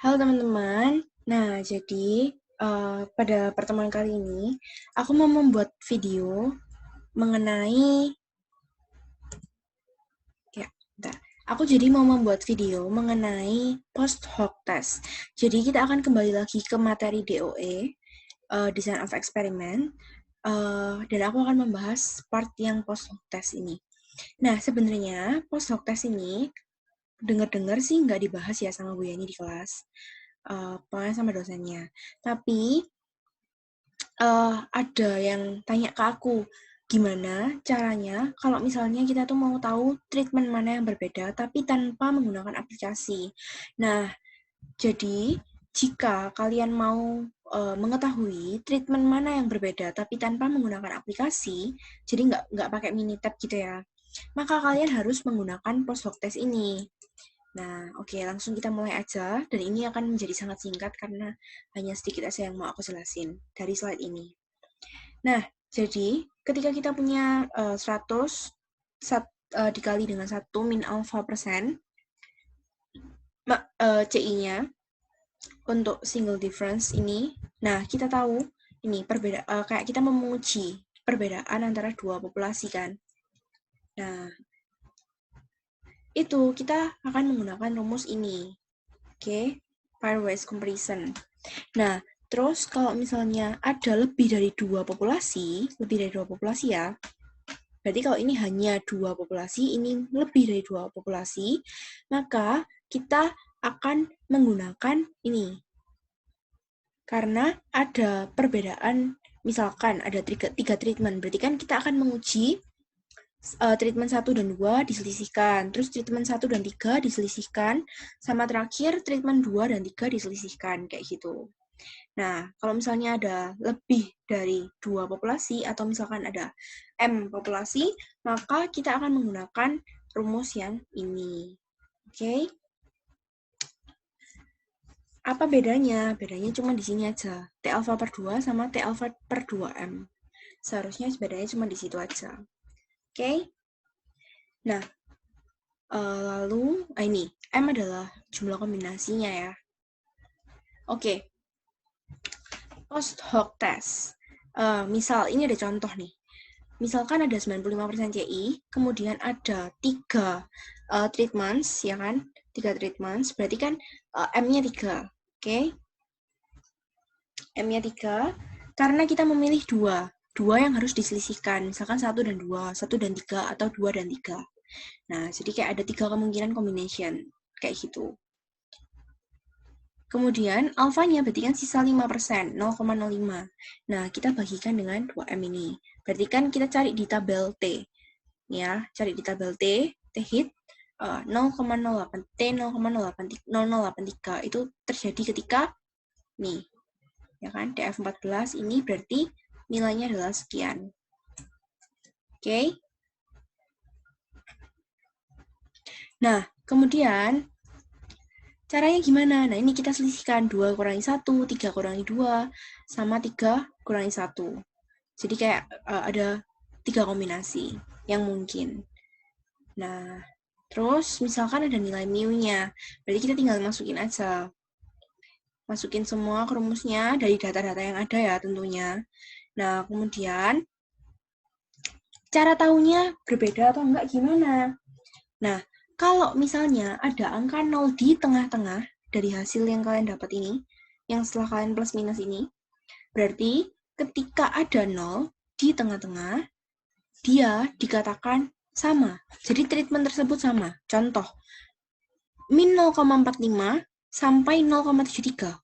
Halo teman-teman. Nah, jadi pada pertemuan kali ini aku mau membuat video mengenai bentar. Aku jadi mau membuat video mengenai post hoc test. Jadi kita akan kembali lagi ke materi DOE, Design of Experiment, dan aku akan membahas part yang post hoc test ini. Nah, sebenarnya post hoc test ini dengar-dengar sih nggak dibahas ya sama Bu Yani di kelas, pokoknya sama dosennya. Tapi ada yang tanya ke aku, gimana caranya kalau misalnya kita tuh mau tahu treatment mana yang berbeda tapi tanpa menggunakan aplikasi. Nah, jadi jika kalian mau mengetahui treatment mana yang berbeda tapi tanpa menggunakan aplikasi, jadi nggak pakai Minitab gitu ya, maka kalian harus menggunakan post hoc test ini. Nah, oke, langsung kita mulai aja. Dan ini akan menjadi sangat singkat karena hanya sedikit aja yang mau aku jelasin dari slide ini. Nah, jadi ketika kita punya 100 dikali dengan 1 min alpha persen, CI-nya untuk single difference ini, nah kita tahu ini kayak kita menguji perbedaan antara dua populasi kan. Nah, itu kita akan menggunakan rumus ini. Oke, pairwise comparison. Nah, terus kalau misalnya ada lebih dari dua populasi ya, berarti kalau ini hanya dua populasi, ini lebih dari dua populasi, maka kita akan menggunakan ini. Karena ada perbedaan, misalkan ada tiga treatment, berarti kan kita akan menguji treatment 1 dan 2 diselisihkan, terus treatment 1 dan 3 diselisihkan, sama terakhir treatment 2 dan 3 diselisihkan, kayak gitu. Nah, kalau misalnya ada lebih dari dua populasi, atau misalkan ada M populasi, maka kita akan menggunakan rumus yang ini. Oke? Apa bedanya? Bedanya cuma di sini aja. T alpha per 2 sama T alpha per 2M. Seharusnya bedanya cuma di situ aja. Oke? Nah, lalu ini M adalah jumlah kombinasinya ya. Oke. Post hoc test. Misal ini ada contoh nih. Misalkan ada 95% CI, kemudian ada 3 treatments, ya kan? 3 treatments, berarti kan M-nya 3. Oke? M-nya 3, karena kita memilih 2. 2 yang harus diselisihkan, misalkan 1 dan 2, 1 dan 3, atau 2 dan 3. Nah, jadi kayak ada 3 kemungkinan combination, kayak gitu. Kemudian, alfanya berarti kan sisa 5%, 0,05. Nah, kita bagikan dengan 2M ini. Berarti kan kita cari di tabel T. Ya, cari di tabel T hit 0,08 T 0,083 itu terjadi ketika nih, ya kan, DF14 ini berarti nilainya adalah sekian. Oke. Nah, kemudian caranya gimana? Nah, ini kita selisihkan 2 kurangi 1, 3 kurangi 2, sama 3 kurangi 1. Jadi kayak ada 3 kombinasi yang mungkin. Nah, terus misalkan ada nilai mu-nya, berarti kita tinggal masukin aja. Masukin semua ke rumusnya dari data-data yang ada ya tentunya. Nah, kemudian cara tahunya berbeda atau enggak gimana? Nah, kalau misalnya ada angka 0 di tengah-tengah dari hasil yang kalian dapat ini, yang setelah kalian plus minus ini, berarti ketika ada 0 di tengah-tengah, dia dikatakan sama. Jadi treatment tersebut sama. Contoh, min 0,45 sampai 0,73.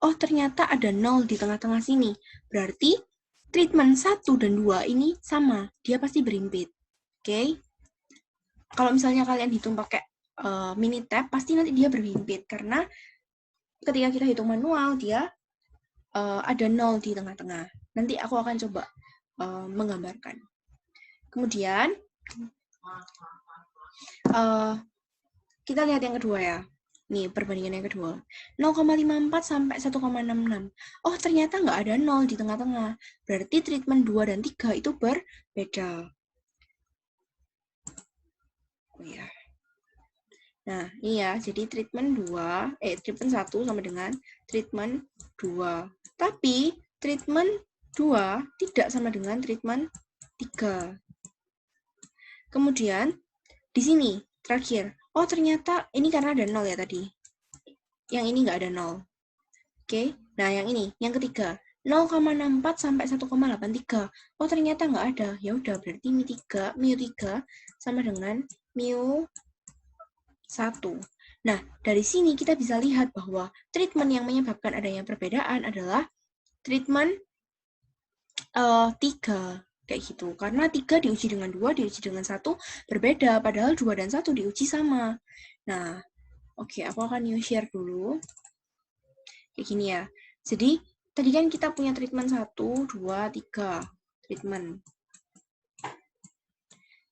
Oh, ternyata ada 0 di tengah-tengah sini. Berarti treatment 1 dan 2 ini sama. Dia pasti berimpit. Oke? Kalau misalnya kalian hitung pakai Minitab, pasti nanti dia berhimpit. Karena ketika kita hitung manual, dia ada 0 di tengah-tengah. Nanti aku akan coba menggambarkan. Kemudian, kita lihat yang kedua ya. Nih, perbandingan yang kedua. 0,54 sampai 1,66. Oh, ternyata nggak ada 0 di tengah-tengah. Berarti treatment 2 dan 3 itu berbeda. Oh ya. Nah, ini ya, jadi treatment 1 sama dengan treatment 2. Tapi treatment 2 tidak sama dengan treatment 3. Kemudian, di sini, terakhir. Oh, ternyata ini karena ada 0 ya tadi. Yang ini nggak ada 0. Oke, nah yang ini, yang ketiga. 0,64 sampai 1,83. Oh, ternyata nggak ada. Ya udah, berarti mu3 sama dengan mu 1. Nah, dari sini kita bisa lihat bahwa treatment yang menyebabkan adanya perbedaan adalah treatment 3. Kayak gitu. Karena 3 diuji dengan 2, diuji dengan 1 berbeda. Padahal 2 dan 1 diuji sama. Nah, oke, aku akan new share dulu. Kayak gini ya. Jadi, tadi kan kita punya treatment 1, 2, 3. Treatment.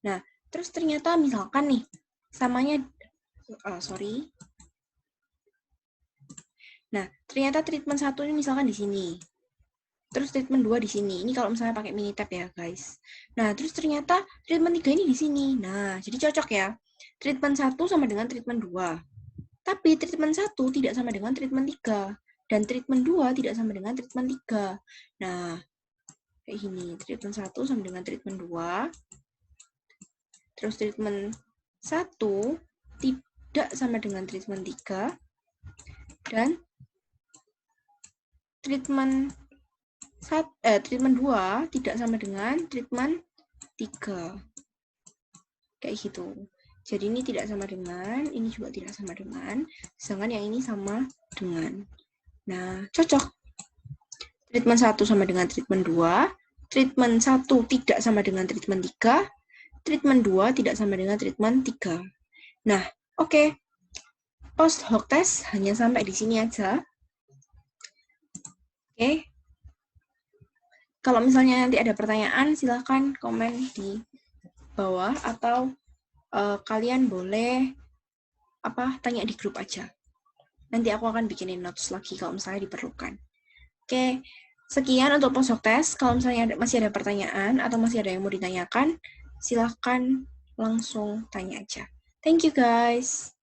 Nah, terus ternyata misalkan nih, samanya, sorry. Nah, ternyata treatment 1 ini misalkan di sini. Terus treatment 2 di sini. Ini kalau misalnya pakai Minitab ya, guys. Nah, terus ternyata treatment 3 ini di sini. Nah, jadi cocok ya. Treatment 1 sama dengan treatment 2. Tapi treatment 1 tidak sama dengan treatment 3. Dan treatment 2 tidak sama dengan treatment 3. Nah, kayak gini. Treatment 1 sama dengan treatment 2. Terus treatment 1 tidak sama dengan treatment 3. Dan treatment 2 tidak sama dengan treatment 3. Kayak gitu. Jadi ini tidak sama dengan, ini juga tidak sama dengan, sedangkan yang ini sama dengan. Nah, cocok. Treatment 1 sama dengan treatment 2, treatment 1 tidak sama dengan treatment 3, treatment 2 tidak sama dengan treatment 3. Nah, oke. Post hoc test hanya sampai di sini aja. Oke. Kalau misalnya nanti ada pertanyaan, silahkan komen di bawah atau kalian boleh tanya di grup aja. Nanti aku akan bikinin notes lagi kalau misalnya diperlukan. Oke, sekian untuk post hoc test. Kalau misalnya masih ada pertanyaan atau masih ada yang mau ditanyakan, silahkan langsung tanya aja. Thank you guys.